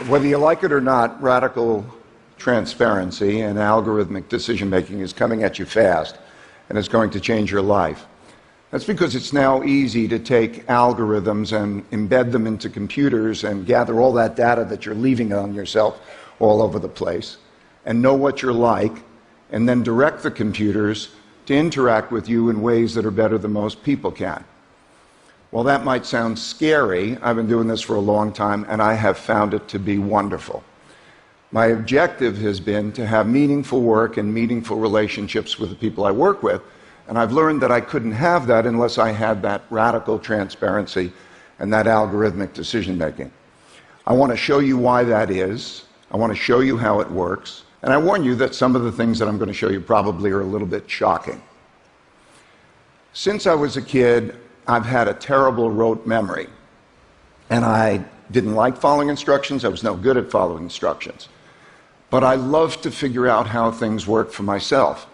Whether you like it or not, radical transparency and algorithmic decision-making is coming at you fast, and it's going to change your life. That's because it's now easy to take algorithms and embed them into computers and gather all that data that you're leaving on yourself all over the place, and know what you're like, and then direct the computers to interact with you in ways that are better than most people can. While that might sound scary, I've been doing this for a long time, and I have found it to be wonderful. My objective has been to have meaningful work and meaningful relationships with the people I work with, and I've learned that I couldn't have that unless I had that radical transparency and that algorithmic decision-making. I want to show you why that is. I want to show you how it works. And I warn you that some of the things that I'm going to show you probably are a little bit shocking. Since I was a kid, I've had a terrible rote memory. And I didn't like following instructions. I was no good at following instructions. But I loved to figure out how things worked for myself.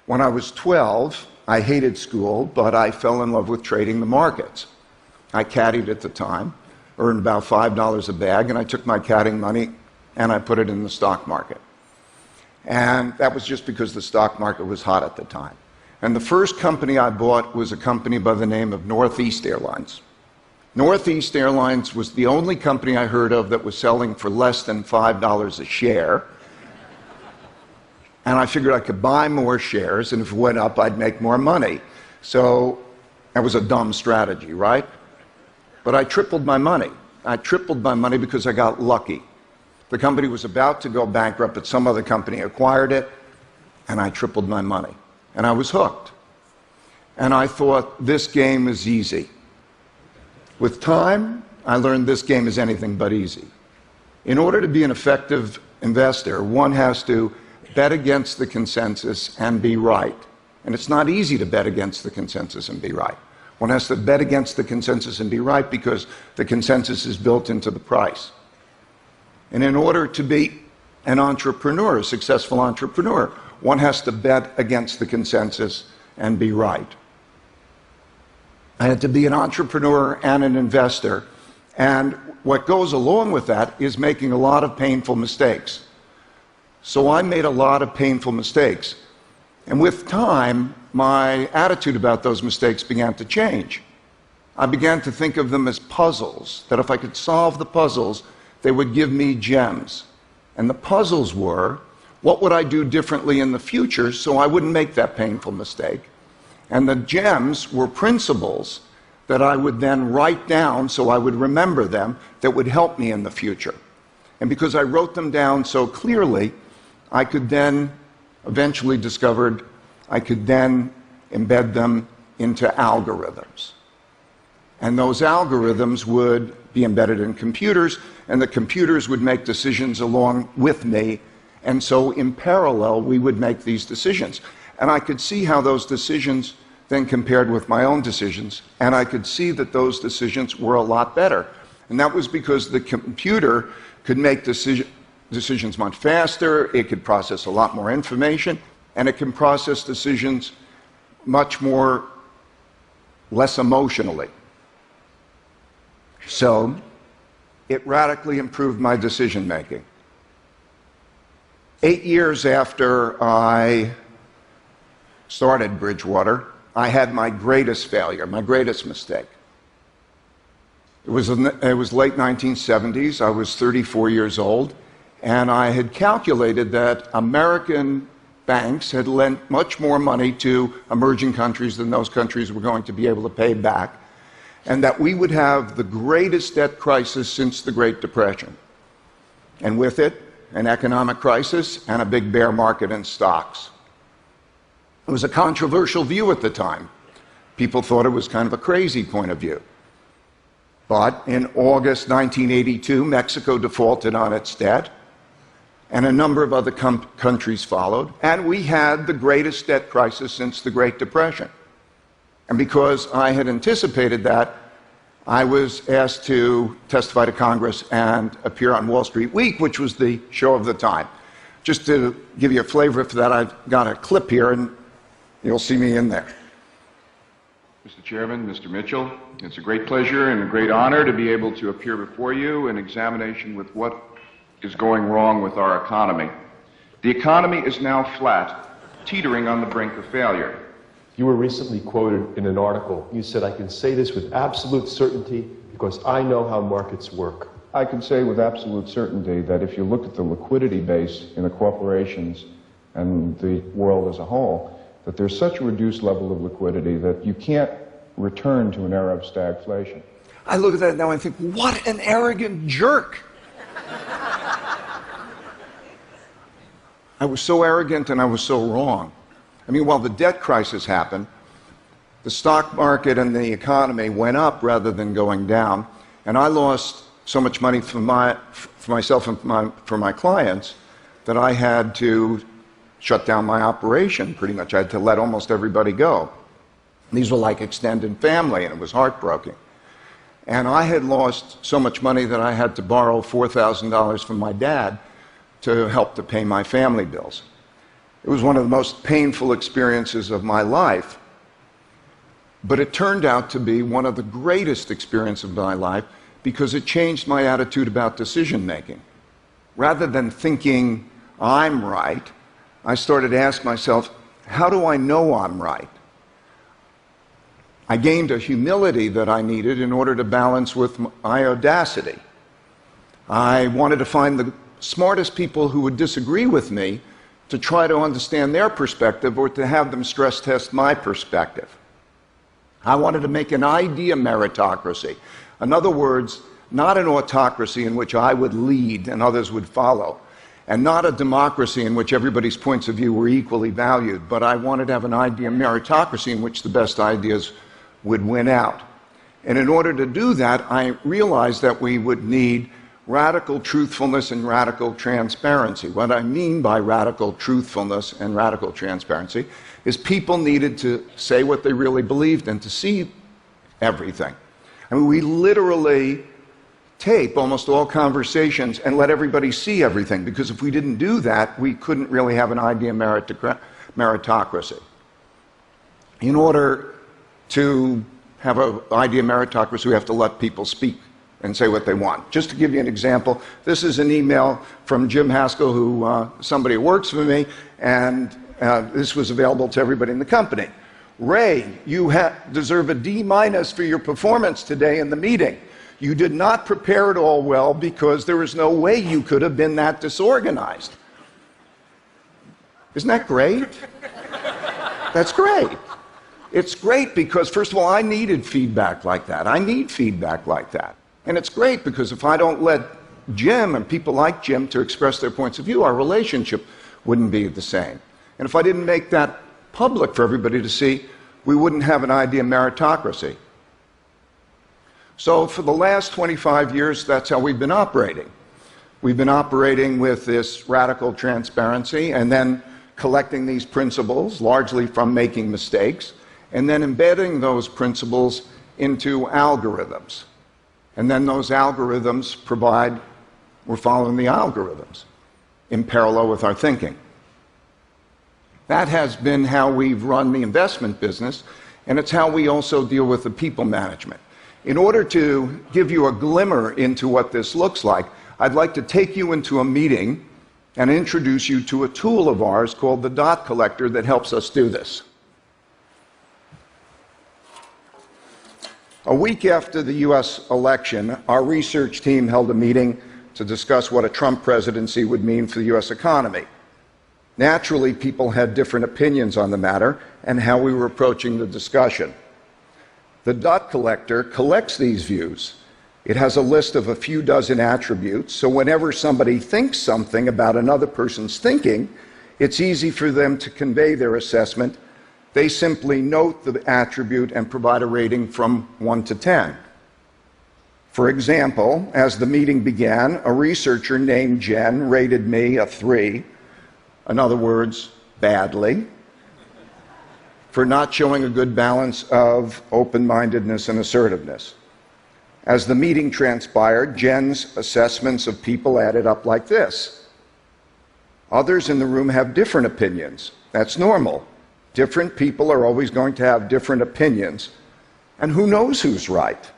When I was 12, I hated school, but I fell in love with trading the markets. I caddied at the time, earned about $5 a bag, and I took my caddying money and I put it in the stock market. And that was just because the stock market was hot at the time. And the first company I bought was a company by the name of Northeast Airlines. Northeast Airlines was the only company I heard of that was selling for less than $5 a share. And I figured I could buy more shares, and if it went up, I'd make more money. So that was a dumb strategy, right? But I tripled my money. I tripled my money because I got lucky. The company was about to go bankrupt, but some other company acquired it, and I tripled my money. And I was hooked. And I thought, this game is easy. With time, I learned this game is anything but easy. In order to be an effective investor, one has to bet against the consensus and be right. And it's not easy to bet against the consensus and be right. One has to bet against the consensus and be right because the consensus is built into the price. And in order to be an entrepreneur, a successful entrepreneur, one has to bet against the consensus and be right. I had to be an entrepreneur and an investor. And what goes along with that is making a lot of painful mistakes. So I made a lot of painful mistakes. And with time, my attitude about those mistakes began to change. I began to think of them as puzzles, that if I could solve the puzzles, they would give me gems. And the puzzles were, what would I do differently in the future so I wouldn't make that painful mistake? And the gems were principles that I would then write down so I would remember them that would help me in the future. And because I wrote them down so clearly, I could then eventually discovered I could then embed them into algorithms. And those algorithms would be embedded in computers, and the computers would make decisions along with me. And so in parallel, we would make these decisions. And I could see how those decisions then compared with my own decisions, and I could see that those decisions were a lot better. And that was because the computer could make decisions much faster, it could process a lot more information, and it can process decisions much more less emotionally. So it radically improved my decision making. 8 years after I started Bridgewater, I had my greatest failure, my greatest mistake. It was late 1970s, I was 34 years old, and I had calculated that American banks had lent much more money to emerging countries than those countries were going to be able to pay back, and that we would have the greatest debt crisis since the Great Depression. And with it, an economic crisis and a big bear market in stocks. It was a controversial view at the time. People thought it was kind of a crazy point of view. But in August 1982, Mexico defaulted on its debt, and a number of other countries followed, and we had the greatest debt crisis since the Great Depression. And because I had anticipated that, I was asked to testify to Congress and appear on Wall Street Week, which was the show of the time. Just to give you a flavor for that, I've got a clip here, and you'll see me in there. Mr. Chairman, Mr. Mitchell, it's a great pleasure and a great honor to be able to appear before you in examination with what is going wrong with our economy. The economy is now flat, teetering on the brink of failure. You were recently quoted in an article. You said, "I can say this with absolute certainty because I know how markets work." I can say with absolute certainty that if you look at the liquidity base in the corporations and the world as a whole, that there's such a reduced level of liquidity that you can't return to an era of stagflation. I look at that now and think, what an arrogant jerk. I was so arrogant and I was so wrong. I mean, while the debt crisis happened, the stock market and the economy went up rather than going down, and I lost so much money for myself and for my clients that I had to shut down my operation, pretty much. I had to let almost everybody go. These were like extended family, and it was heartbreaking. And I had lost so much money that I had to borrow $4,000 from my dad to help to pay my family bills. It was one of the most painful experiences of my life, but it turned out to be one of the greatest experiences of my life because it changed my attitude about decision making. Rather than thinking I'm right, I started to ask myself, how do I know I'm right? I gained a humility that I needed in order to balance with my audacity. I wanted to find the smartest people who would disagree with me to try to understand their perspective or to have them stress test my perspective. I wanted to make an idea meritocracy. In other words, not an autocracy in which I would lead and others would follow, and not a democracy in which everybody's points of view were equally valued, but I wanted to have an idea meritocracy in which the best ideas would win out. And in order to do that, I realized that we would need radical truthfulness and radical transparency. What I mean by radical truthfulness and radical transparency is people needed to say what they really believed and to see everything. I mean, we literally tape almost all conversations and let everybody see everything, because if we didn't do that, we couldn't really have an idea meritocracy. In order to have an idea meritocracy, we have to let people speak and say what they want. Just to give you an example, this is an email from Jim Haskell, who somebody who works for me, and this was available to everybody in the company. Ray, you deserve a D- for your performance today in the meeting. You did not prepare it all well because there is no way you could have been that disorganized. Isn't that great? That's great. It's great because, first of all, I needed feedback like that. I need feedback like that. And it's great because if I don't let Jim and people like Jim to express their points of view, our relationship wouldn't be the same. And if I didn't make that public for everybody to see, we wouldn't have an idea meritocracy. So for the last 25 years, that's how we've been operating. We've been operating with this radical transparency and then collecting these principles, largely from making mistakes, and then embedding those principles into algorithms. And then those algorithms we're following the algorithms in parallel with our thinking. That has been how we've run the investment business, and it's how we also deal with the people management. In order to give you a glimmer into what this looks like, I'd like to take you into a meeting and introduce you to a tool of ours called the dot collector that helps us do this. A week after the US election, our research team held a meeting to discuss what a Trump presidency would mean for the US economy. Naturally, people had different opinions on the matter and how we were approaching the discussion. The dot collector collects these views. It has a list of a few dozen attributes, so whenever somebody thinks something about another person's thinking, it's easy for them to convey their assessment. They simply note the attribute and provide a rating from 1 to 10. For example, as the meeting began, a researcher named Jen rated me a 3, in other words, badly, for not showing a good balance of open-mindedness and assertiveness. As the meeting transpired, Jen's assessments of people added up like this. Others in the room have different opinions. That's normal. Different people are always going to have different opinions. And who knows who's right?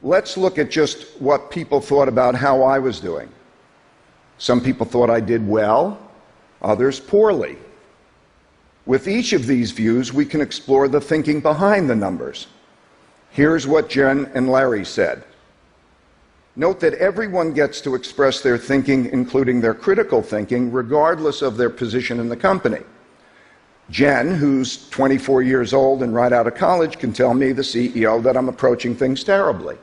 Let's look at just what people thought about how I was doing. Some people thought I did well, others poorly. With each of these views, we can explore the thinking behind the numbers. Here's what Jen and Larry said. Note that everyone gets to express their thinking, including their critical thinking, regardless of their position in the company. Jen, who's 24 years old and right out of college, can tell me, the CEO, that I'm approaching things terribly.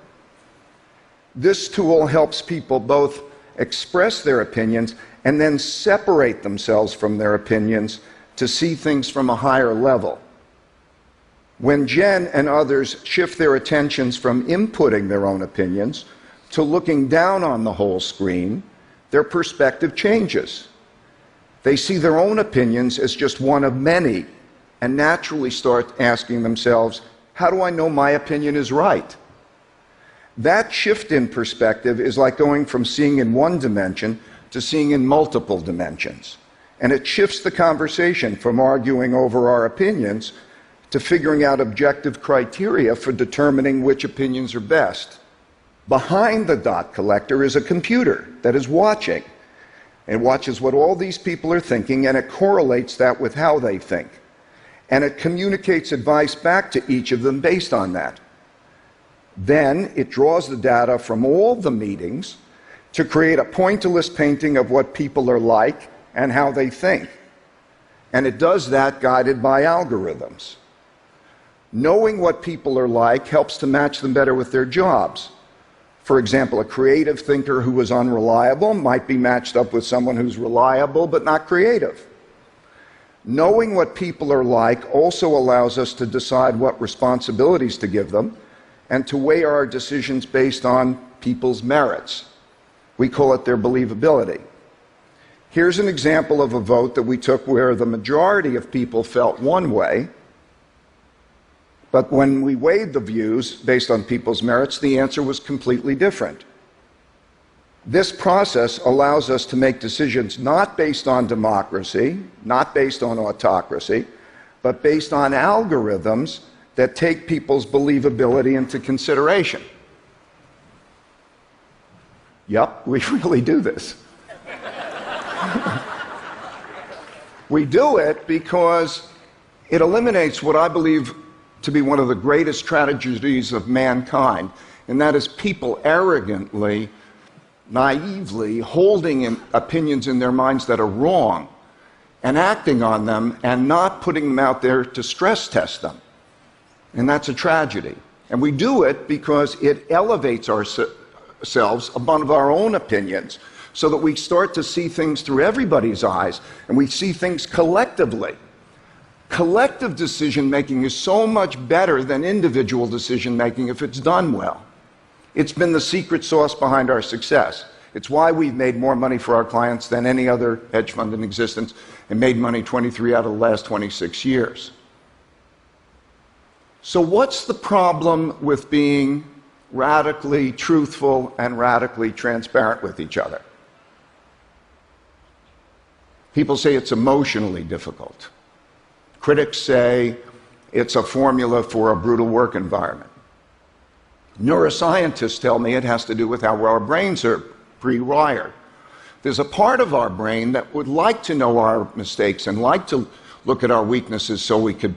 This tool helps people both express their opinions and then separate themselves from their opinions to see things from a higher level. When Jen and others shift their attentions from inputting their own opinions to looking down on the whole screen, their perspective changes. They see their own opinions as just one of many and naturally start asking themselves, how do I know my opinion is right? That shift in perspective is like going from seeing in one dimension to seeing in multiple dimensions. And it shifts the conversation from arguing over our opinions to figuring out objective criteria for determining which opinions are best. Behind the dot collector is a computer that is watching. It watches what all these people are thinking, and it correlates that with how they think. And it communicates advice back to each of them based on that. Then it draws the data from all the meetings to create a pointillist painting of what people are like and how they think. And it does that guided by algorithms. Knowing what people are like helps to match them better with their jobs. For example, a creative thinker who is unreliable might be matched up with someone who's reliable but not creative. Knowing what people are like also allows us to decide what responsibilities to give them and to weigh our decisions based on people's merits. We call it their believability. Here's an example of a vote that we took where the majority of people felt one way, but when we weighed the views based on people's merits, the answer was completely different. This process allows us to make decisions not based on democracy, not based on autocracy, but based on algorithms that take people's believability into consideration. Yup, we really do this. We do it because it eliminates what I believe to be one of the greatest tragedies of mankind, and that is people arrogantly, naively holding opinions in their minds that are wrong and acting on them and not putting them out there to stress test them. And that's a tragedy. And we do it because it elevates ourselves above our own opinions so that we start to see things through everybody's eyes and we see things collectively. Collective decision-making is so much better than individual decision-making if it's done well. It's been the secret sauce behind our success. It's why we've made more money for our clients than any other hedge fund in existence and made money 23 out of the last 26 years. So what's the problem with being radically truthful and radically transparent with each other? People say it's emotionally difficult. Critics say it's a formula for a brutal work environment. Neuroscientists tell me it has to do with how our brains are pre-wired. There's a part of our brain that would like to know our mistakes and like to look at our weaknesses so we could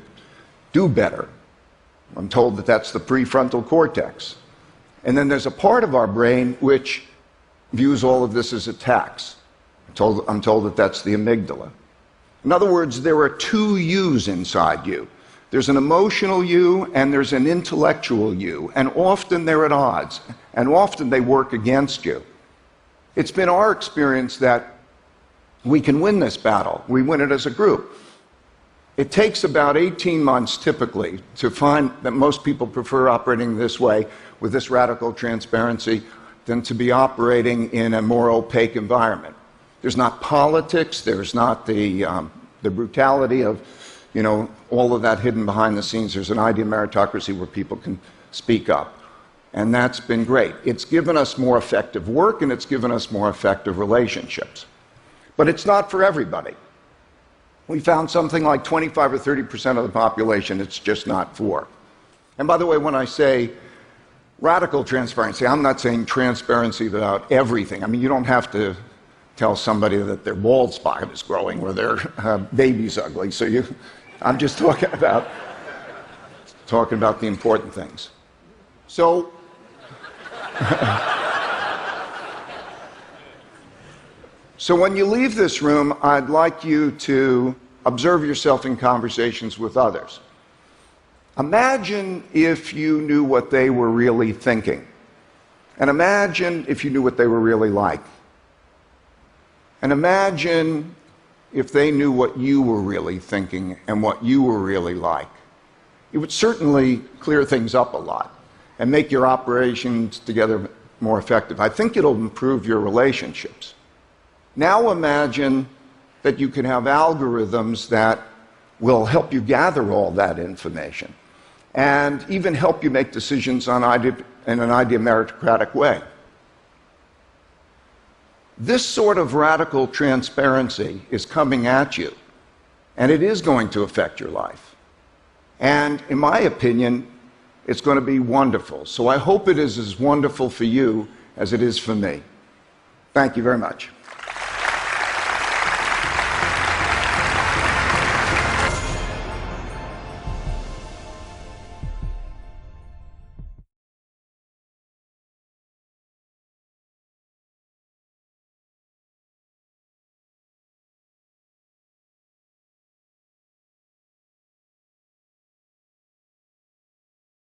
do better. I'm told that that's the prefrontal cortex. And then there's a part of our brain which views all of this as attacks. I'm told that that's the amygdala. In other words, there are two yous inside you. There's an emotional you and there's an intellectual you, and often they're at odds, and often they work against you. It's been our experience that we can win this battle. We win it as a group. It takes about 18 months typically to find that most people prefer operating this way with this radical transparency than to be operating in a more opaque environment. There's not politics, there's not the brutality of, all of that hidden behind the scenes. There's an idea of meritocracy where people can speak up. And that's been great. It's given us more effective work and it's given us more effective relationships. But it's not for everybody. We found something like 25 or 30% of the population it's just not for. And by the way, when I say radical transparency, I'm not saying transparency about everything. I mean, you don't have to tell somebody that their bald spot is growing or their baby's ugly. I'm just talking about the important things. So, so when you leave this room, I'd like you to observe yourself in conversations with others. Imagine if you knew what they were really thinking. And imagine if you knew what they were really like. And imagine if they knew what you were really thinking and what you were really like. It would certainly clear things up a lot and make your operations together more effective. I think it'll improve your relationships. Now imagine that you can have algorithms that will help you gather all that information and even help you make decisions in an idea meritocratic way. This sort of radical transparency is coming at you, and it is going to affect your life. And in my opinion, it's going to be wonderful. So I hope it is as wonderful for you as it is for me. Thank you very much.